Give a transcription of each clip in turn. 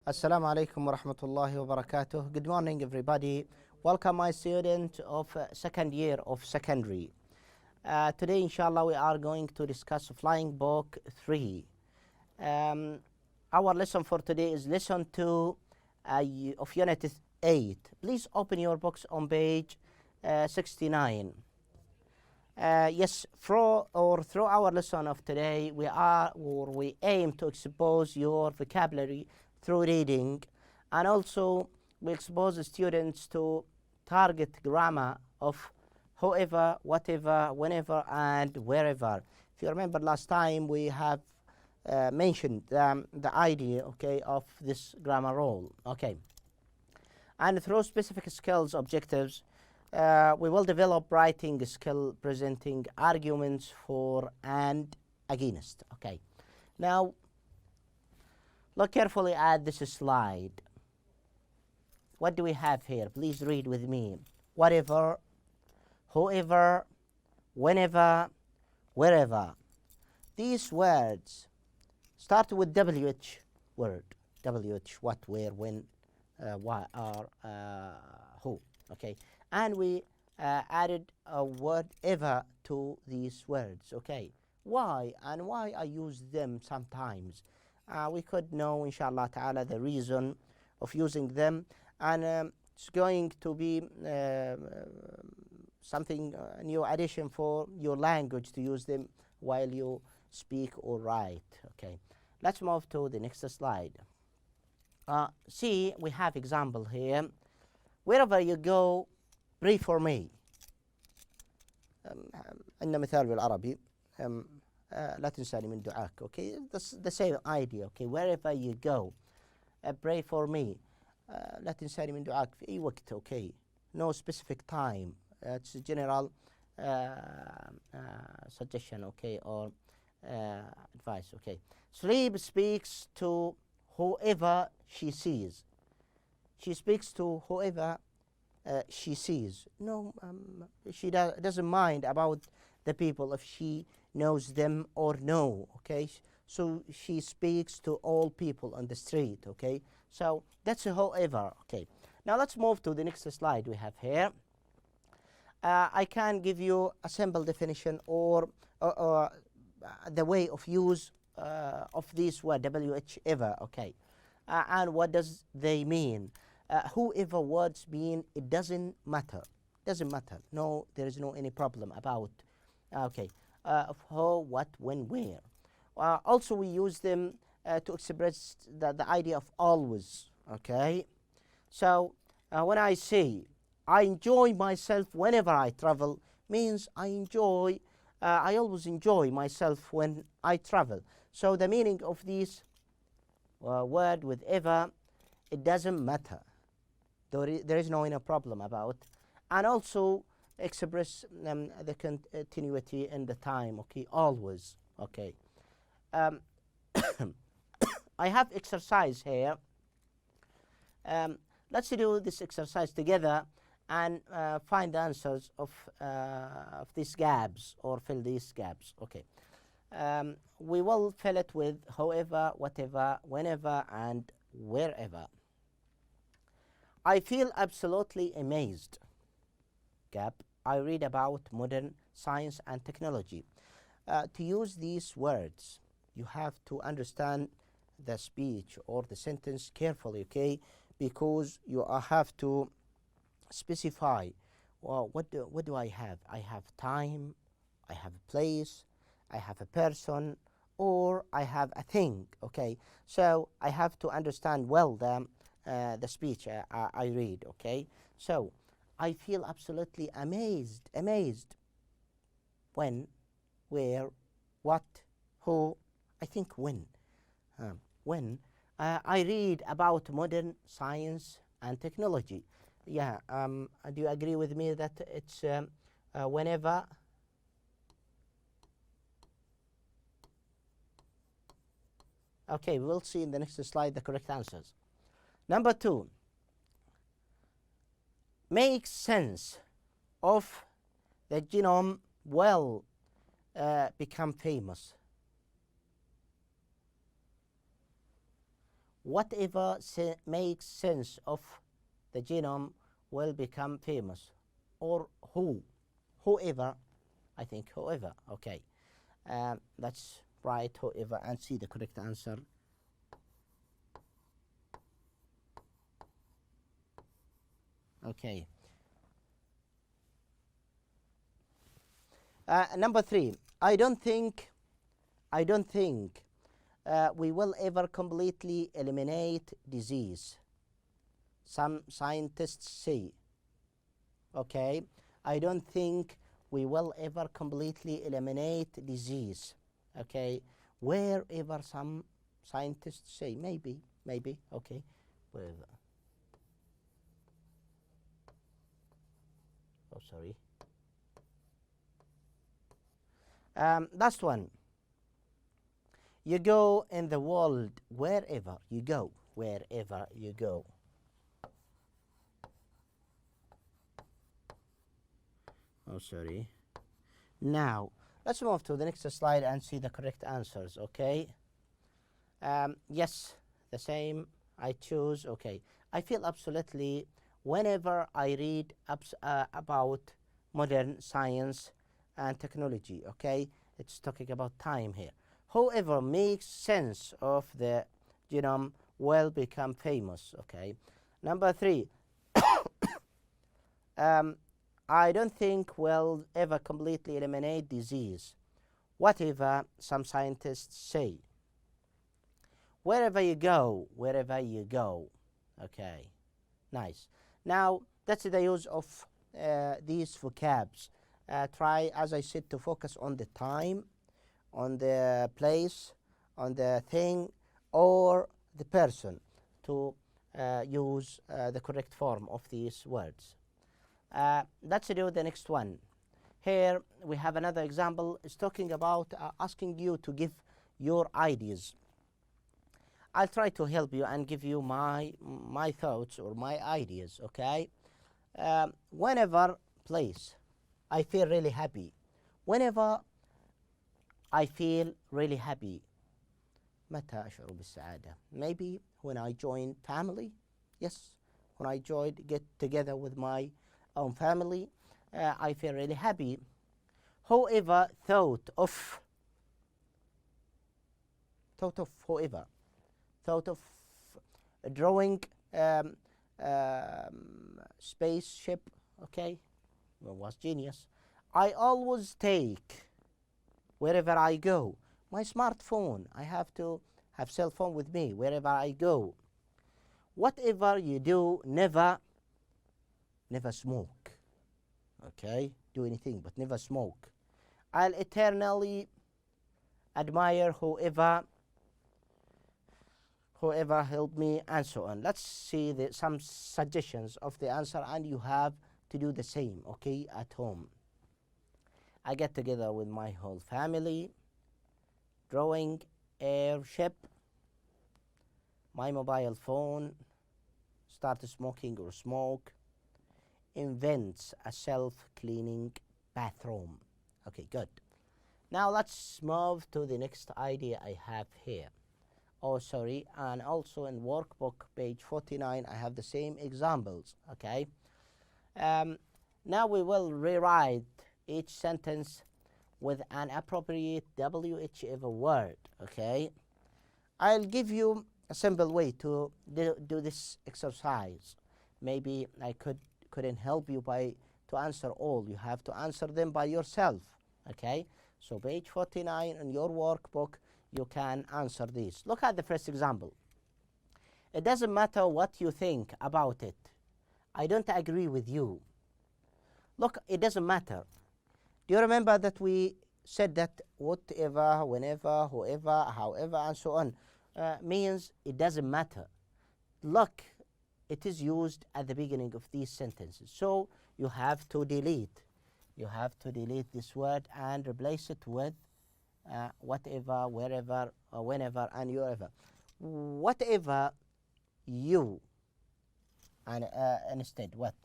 Assalamu alaikum wa rahmatullahi wa barakatuh. Good morning, everybody. Welcome, my student of second year of secondary. Today, inshallah, we are going to discuss Flying Book 3. Our lesson for today is lesson 2 of unit 8. Please open your books on page 69. Yes, through our lesson of today, we aim to expose your vocabulary through reading, and also we expose the students to target grammar of whoever, whatever, whenever, and wherever. If you remember last time, we have mentioned the idea, okay, of this grammar rule, okay. And through specific skills objectives, we will develop writing skill presenting arguments for and against, okay. Now, look carefully at this slide. What do we have here? Please read with me. Whatever, whoever, whenever, wherever. These words start with WH word. WH, what, where, when, why, are, who. Okay. And we added a word ever to these words. Okay. Why? And why I use them sometimes? We could know, inshallah ta'ala, the reason of using them, and it's going to be something new addition for your language to use them while you speak or write. Okay, let's move to the next slide. See, we have example here. Wherever you go, pray for me. عندنا مثال بالعربي. لا تنساني من دعاك. Okay, that's the same idea. Okay, wherever you go, pray for me. لا تنساني من دعاك في أي وقت. Okay, no specific time. It's a general suggestion. Okay, or advice. Okay, Sleep speaks to whoever she sees. She speaks to whoever she sees. No, she doesn't mind about the people if she knows them or no. Okay, so she speaks to all people on the street. Okay, so that's a whoever. Okay, now let's move to the next slide we have here. I can give you a simple definition or the way of use of this word WH ever. Okay, and what does they mean? Whoever words mean, it doesn't matter. Doesn't matter. No, there is no any problem about. Okay. Of who, what, when, where. Also, we use them to express the idea of always. Okay, so when I say I enjoy myself whenever I travel, means I always enjoy myself when I travel. So the meaning of this word with ever, it doesn't matter. There is no problem about, and also express the continuity in the time. Okay, always. Okay, I have exercise here. Let's do this exercise together and find the answers of these gaps, or fill these gaps. Okay, we will fill it with however, whatever, whenever, and wherever. I feel absolutely amazed. Gap. I read about modern science and technology. To use these words, you have to understand the speech or the sentence carefully, okay? Because you have to specify, well, what do I have? I have time, I have a place, I have a person, or I have a thing, okay? So I have to understand well the speech I read, okay? So I feel absolutely amazed. When, where, what, who. I think when. When I read about modern science and technology. Yeah. Do you agree with me that it's whenever? Okay, we'll see in the next slide the correct answers. Number 2. Makes sense of the genome will become famous. whatever makes sense of the genome will become famous. Or whoever, I think whoever, okay. Let's write whoever and see the correct answer. Okay. Number 3, I don't think we will ever completely eliminate disease. Some scientists say. Okay, I don't think we will ever completely eliminate disease. Okay, wherever some scientists say, maybe, okay, wherever. Oh, sorry. Last one. You go in the world wherever you go, wherever you go. Oh, sorry. Now, let's move to the next slide and see the correct answers, okay? Yes, the same, I choose, okay. I feel absolutely whenever I read about modern science and technology, okay? It's talking about time here. Whoever makes sense of the genome will become famous, okay? Number 3, I don't think we'll ever completely eliminate disease, whatever some scientists say. Wherever you go, okay, nice. Now, that's the use of these vocabs. Try, as I said, to focus on the time, on the place, on the thing, or the person to use the correct form of these words. Let's do the next one. Here we have another example. It's talking about asking you to give your ideas. I'll try to help you and give you my thoughts or my ideas, okay? Whenever, place, I feel really happy. Whenever I feel really happy. متى أشعر بالسعادة? Maybe when I join family. Yes, when I get together with my own family, I feel really happy. Whoever thought of drawing spaceship, okay, was genius. I always take, wherever I go, my smartphone. I have to have cell phone with me wherever I go. Whatever you do, never smoke. Okay, do anything but never smoke. I'll eternally admire whoever helped me, and so on. Let's see some suggestions of the answer, and you have to do the same, okay, at home. I get together with my whole family. Drawing airship. My mobile phone. Start smoking or smoke. Invents a self-cleaning bathroom. Okay, good. Now let's move to the next idea I have here. Oh, sorry, and also in workbook page 49 I have the same examples, okay? Now we will rewrite each sentence with an appropriate whichever word, okay? I'll give you a simple way to do this exercise. Maybe I couldn't help you to answer all. You have to answer them by yourself, okay? So page 49 in your workbook, you can answer these. Look at the first example. It doesn't matter what you think about it. I don't agree with you. Look, it doesn't matter. Do you remember that we said that whatever, whenever, whoever, however, and so on means it doesn't matter. Look, it is used at the beginning of these sentences. So you have to delete. You have to delete this word and replace it with whatever, wherever, whenever, and wherever. Whatever you, and instead what?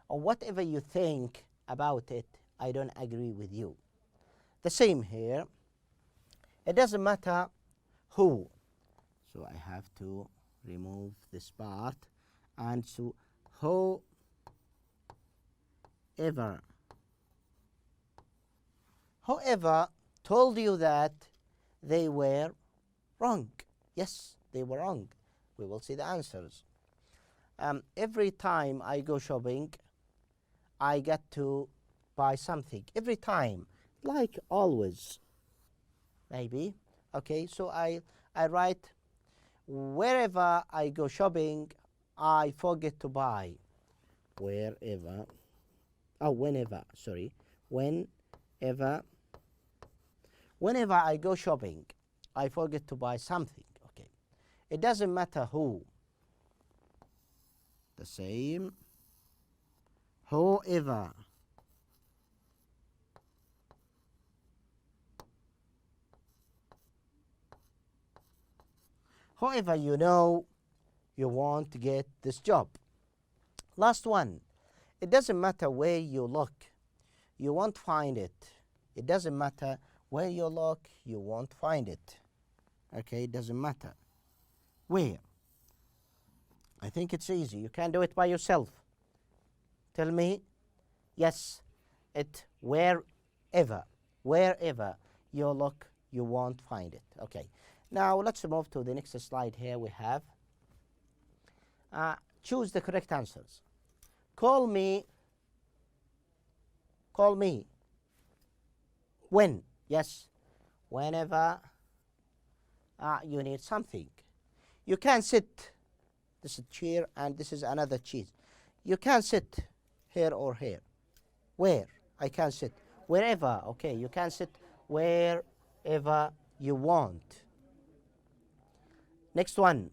Or whatever you think about it, I don't agree with you. The same here. It doesn't matter who. So I have to remove this part, and so whoever told you that they were wrong. Yes, they were wrong. We will see the answers. Every time I go shopping, I get to buy something. Every time, like always, maybe. Okay, so I write, wherever I go shopping, I forget to buy. Whenever, whenever I go shopping, I forget to buy something. Okay, it doesn't matter who. The same. Whoever. However, you know you want to get this job. Last one. It doesn't matter where you look, you won't find it. It doesn't matter where you look, you won't find it. Okay, it doesn't matter where. I think it's easy. You can do it by yourself. Tell me. Yes, it wherever you look, you won't find it. Okay. Now let's move to the next slide. Here we have choose the correct answers. Call me when. Yes, whenever you need something. You can sit. This is a chair and this is another chair. You can sit here or here. Where? I can sit. Wherever. Okay, you can sit wherever you want. Next one.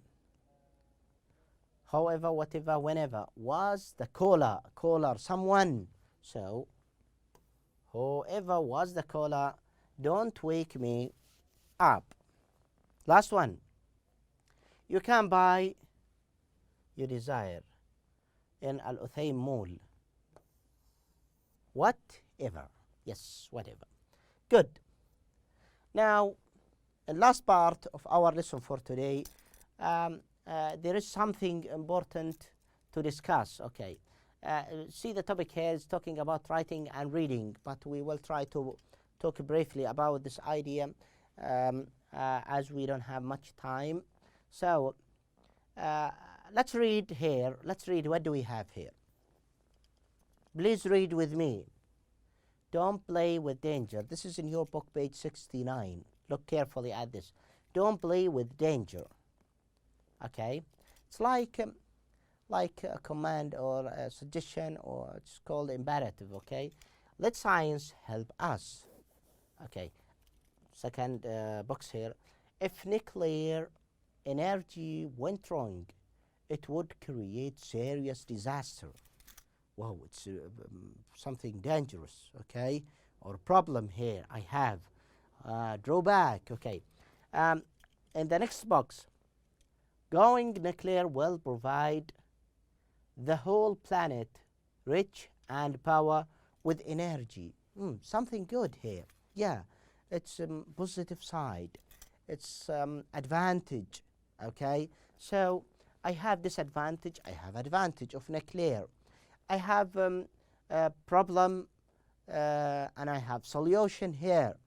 However, whatever, whenever. Was the caller, someone. So, whoever was the caller, don't wake me up. Last one. You can buy your desire in Al-Uthayim Mall. Whatever. Yes, whatever. Good. Now, the last part of our lesson for today, there is something important to discuss. Okay. See, the topic here is talking about writing and reading, but we will try to talk briefly about this idea as we don't have much time. So, let's read here. Let's read what do we have here. Please read with me. Don't play with danger. This is in your book, page 69. Look carefully at this. Don't play with danger. Okay? It's like a command or a suggestion, or it's called imperative. Okay? Let science help us. Okay. Second box here. If nuclear energy went wrong, it would create serious disaster. Wow, it's something dangerous, okay? Or problem here I have. Drawback, okay. In the next box, going nuclear will provide the whole planet rich and power with energy. Something good here. Yeah, it's positive side. It's advantage, okay? So I have disadvantage, I have advantage of nuclear. I have a problem and I have solution here.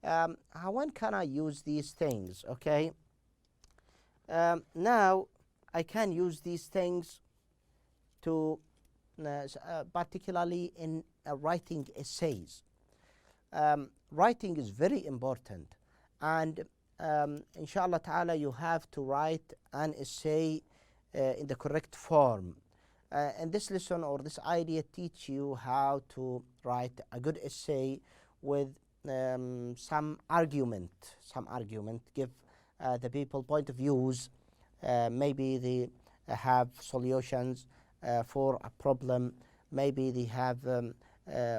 When can I use these things, okay? Now I can use these things to particularly in writing essays. Writing is very important, and inshallah ta'ala you have to write an essay in the correct form. And this lesson or this idea teach you how to write a good essay with some argument, give the people point of views. Maybe they have solutions for a problem. Maybe they have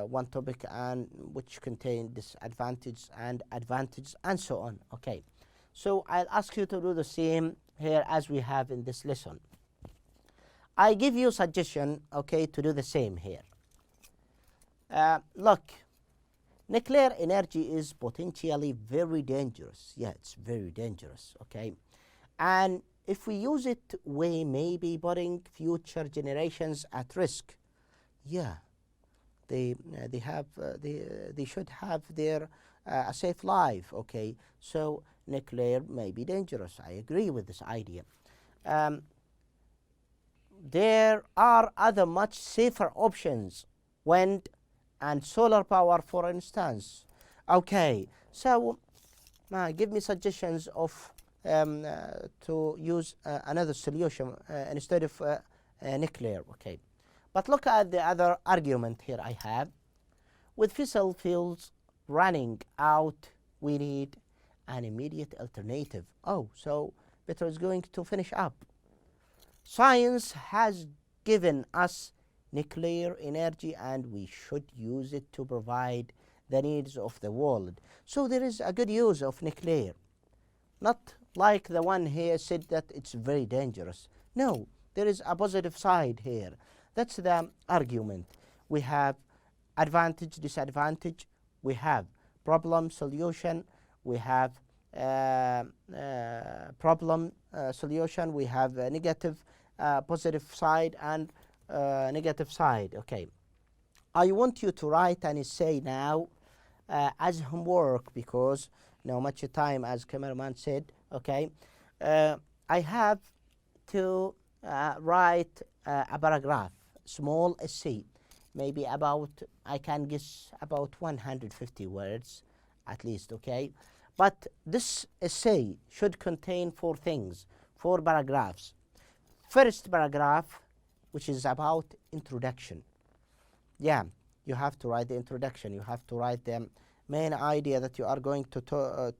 one topic and which contain disadvantage and advantage and so on. Okay, so I'll ask you to do the same here as we have in this lesson. I give you suggestion, okay, to do the same here. Look, nuclear energy is potentially very dangerous. Yeah, it's very dangerous, okay? And if we use it, we may be putting future generations at risk. Yeah, they should have their a safe life. Okay, so nuclear may be dangerous. I agree with this idea. There are other much safer options, wind and solar power, for instance. Okay, so give me suggestions of to use another solution instead of nuclear. Okay, but look at the other argument here I have. With fossil fuels running out, we need an immediate alternative. Oh, so Peter is going to finish up. Science has given us nuclear energy and we should use it to provide the needs of the world. So there is a good use of nuclear. Not like the one here said that it's very dangerous. No, there is a positive side here. That's the argument. We have advantage, disadvantage. We have problem, solution. We have problem, solution. We have negative, positive side and negative side. Okay. I want you to write an essay now as homework, because no much time, as cameraman said. Okay, I have to write a paragraph, small essay, maybe about, I can guess, about 150 words at least. Okay, but this essay should contain 4 things, 4 paragraphs. First paragraph, which is about introduction. Yeah, you have to write the introduction. You have to write the main idea that you are going to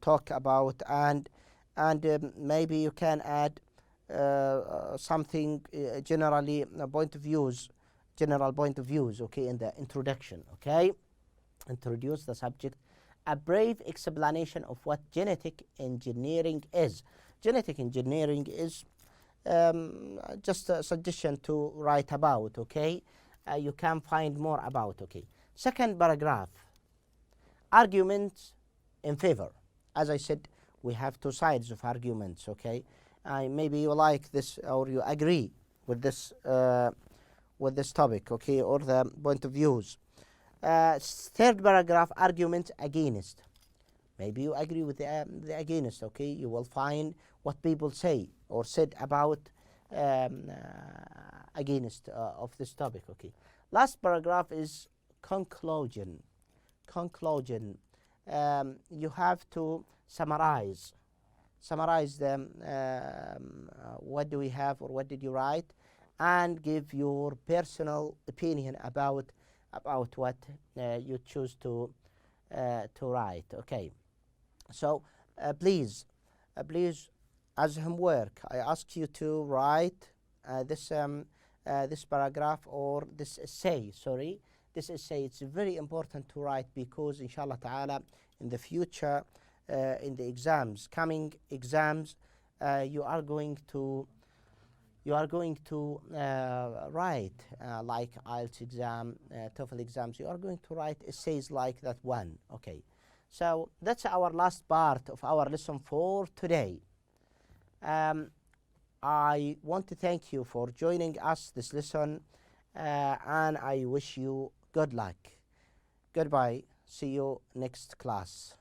talk about, and maybe you can add something generally point of views, general point of views. Okay, in the introduction. Okay, introduce the subject. A brief explanation of what genetic engineering is. Genetic engineering is just a suggestion to write about. Okay, you can find more about. Okay, second paragraph, arguments in favor. As I said, we have 2 sides of arguments. Okay, maybe you like this or you agree with this topic. Okay, or the point of views. Third paragraph, arguments against. Maybe you agree with the against. Okay, you will find what people say or said about against of this topic. Okay, last paragraph is conclusion. Conclusion. You have to summarize them. What do we have, or what did you write, and give your personal opinion about what you choose to write. Okay, so please, as homework, I ask you to write this paragraph, or this essay. Sorry, this essay. It's very important to write, because inshallah ta'ala in the future, in the exams, coming exams, you are going to write like IELTS exam, TOEFL exams. You are going to write essays like that one. Okay, so that's our last part of our lesson for today. I want to thank you for joining us this lesson, and I wish you good luck. Goodbye. See you next class.